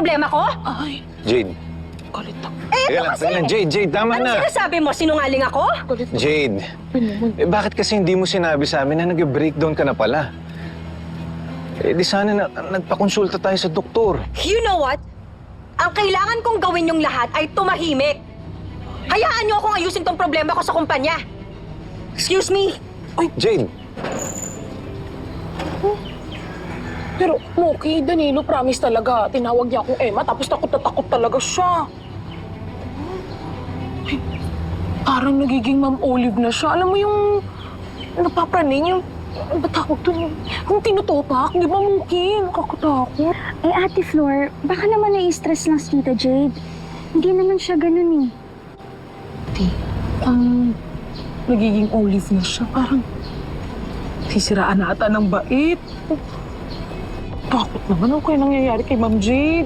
problema ko? Ay, Jade. galit ako. Teka lang, teka lang. Jade, tama Ano na. sinasabi mo? Sinungaling ako? Galit ako. Jade, bakit kasi hindi mo sinabi sa amin na nag-breakdown ka na pala? Di sana nagpakonsulta tayo sa doktor. You know what? Ang kailangan kong gawin yung lahat ay tumahimik. Hayaan niyo akong ayusin tong problema ko sa kumpanya. Excuse me? Jade, Pero, Mookie, Danilo, promise talaga. Tinawag niya akong Emma, tapos takot na takot talaga siya. Ay, parang nagiging Ma'am Olive na siya. Alam mo yung napapraning, yung ano ba tawag doon? Yung tinutupak, di ba, Mookie? Nakakatakot. Eh, Ate Flor, baka naman nai-stress lang si Tita Jade. Hindi naman siya ganun eh. Nagiging Olive na siya. Parang sisiraan na ata ng bait. Takot naman. Ano kaya nangyayari kay Ma'am Jade?